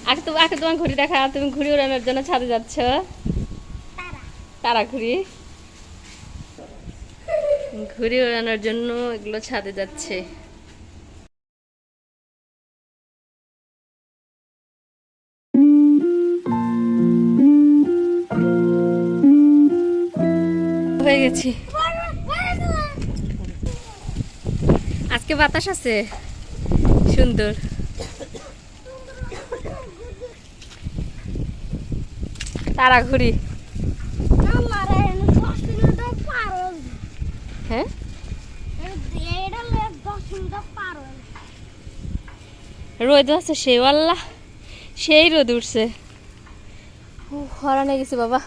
আগে তোমার ঘুড়ি দেখা, তুমি ঘুড়ি উড়ানোর জন্য ছাদে যাচ্ছ। তারা ঘুড়ি ঘুড়ি উড়ানোর জন্য এগুলো ছাদে যাচ্ছে। হয়ে গেছি। আজকে বাতাস আছে সুন্দর। তারা ঘুড়ি হ্যাঁ রোদ আছে সেই আল্লাহ, সেই রোদ উঠছে। হরানে গেছে বাবা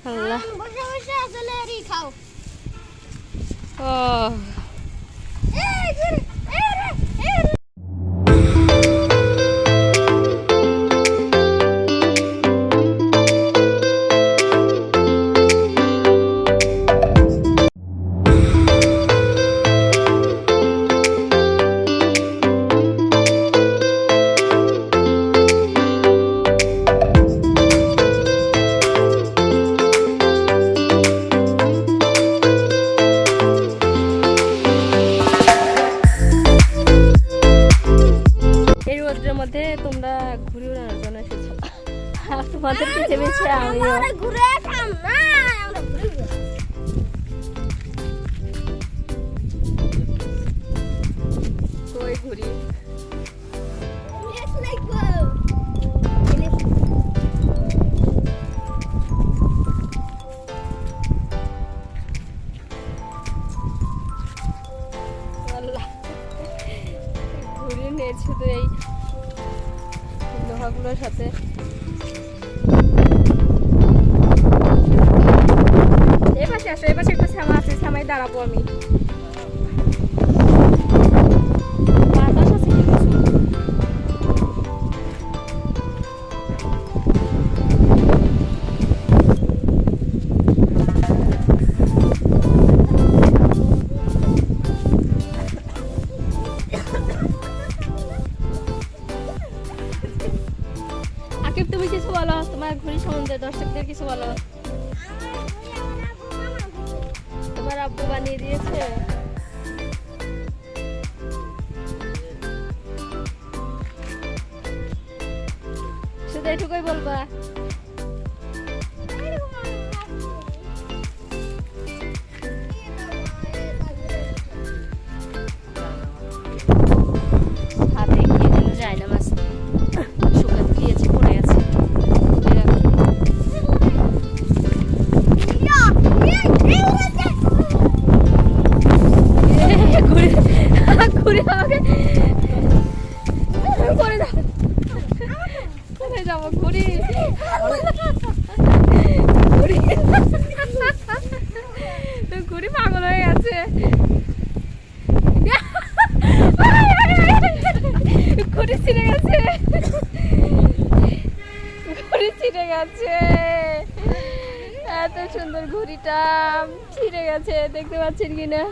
আল্লাহ। ও মধ্যে তোমরা ঘুরে উড়ানোর জন্য এসেছো, তোমাদের পিছে পিছে আমিও। কই ঘুরি ঘুরে নিয়েছে তো এই লোহাগুলোর সাথে। এপাশে আসো, এপাশে একটা শ্যামা আছে, শ্যামায় দাঁড়াবো আমি। বাতাস আছে কি কিছু? আকিব তুমি কিছু বলো, তোমার ঘুড়ি সম্বন্ধে দর্শকদের কিছু বলো। তোমার আব্বু বানিয়ে দিয়েছে? শুধু এটুকুই বলবা? হাতে গিয়ে যেন যায় না মাছ শুকাতে গিয়েছে, পড়ে আছে। ঘুরে আমাকে করে দাও, কোথায় যাবো? ঘুরি ঘুরি ঘুরি পাগল হয়ে গেছে। ঘুরি ছিঁড়ে গেছে, ঘুরি ছিঁড়ে গেছে। এত সুন্দর ঘুড়িটা ছিঁড়ে গেছে, দেখতে পাচ্ছেন কিনা?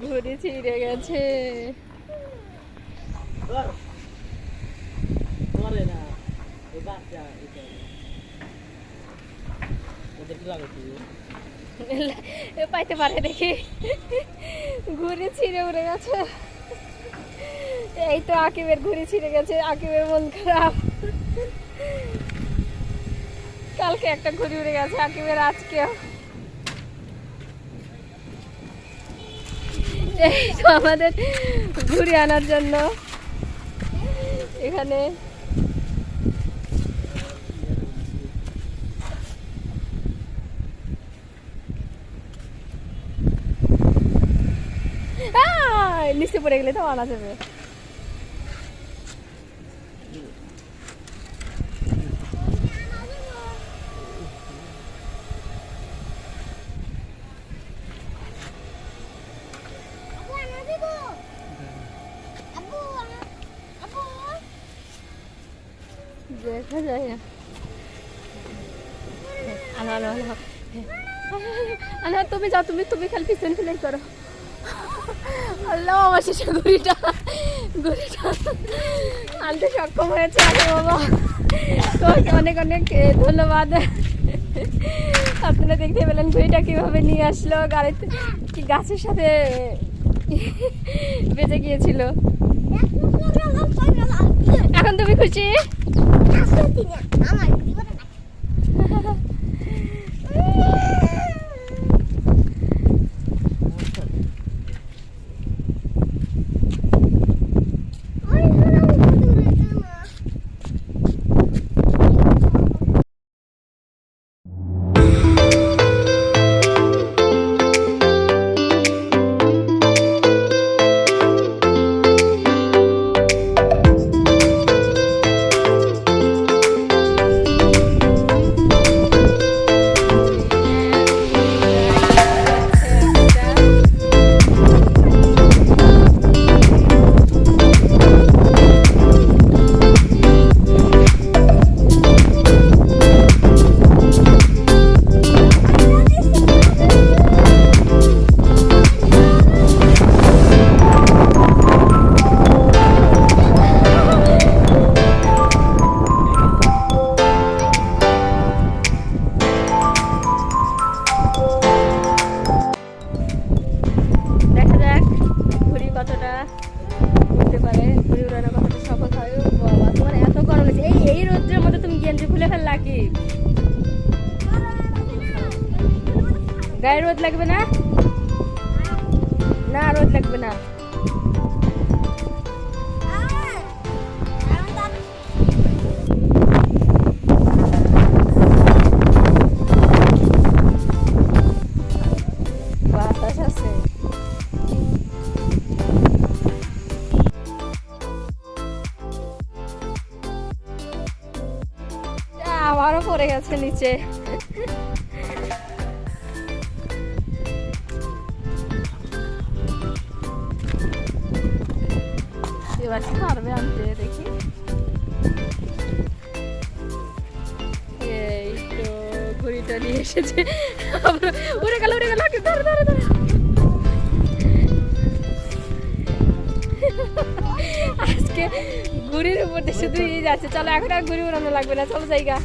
ঘুড়ি ছিঁড়ে গেছে। পাইতে পারে দেখি, ঘুড়ি ছিঁড়ে উড়ে গেছে। এই তো আকিবের ঘুড়ি ছিঁড়ে গেছে, আকিবের মন খারাপ। কালকে একটা ঘুড়ি উড়ে গেছে আকিবের, আজকেও। এই তো আমাদের ঘুড়ি আনার জন্য এখানে নিচে পড়ে গেলে তো আনা যাবে। দেখা যায় না, আনো আনো আনো। আচ্ছা তুমি যাও, তুমি তুমি খালি পিছন ফিলে করো। আল্লাহ অবশেষে ঘুড়িটা আনতে সক্ষম হয়েছে। আরে বাবা, তোমাকে অনেক অনেক ধন্যবাদ। আপনারা দেখতে পেলেন ঘুড়িটা কিভাবে নিয়ে আসলো, গাড়িতে কি গাছের সাথে বেঁচে গিয়েছিল। এখন তুমি খুশি? কতটা উঠতে পারে, ঘুরে উড়ানো কতটা সফল হয়। বাবা, তোমার এত গরম লাগছে, এই রোদ্রের মধ্যে তুমি গেঞ্জি খুলে ফেললা কি? গায়ে রোদ লাগবে না? না, রোদ লাগবে না। বাতাস আছে। আবারও পড়ে গেছে নিচে। এবার পারবে আনতে, দেখি। এই তো ঘুড়িটা নিয়ে এসেছে, উড়ে গেল। ধরো ধরো ধরো। আজকে ঘুড়ির উপর দিয়ে শুধু যাচ্ছে। চলো, এখন আর ঘুড়ি উড়ানো লাগবে না, চলো জায়গা।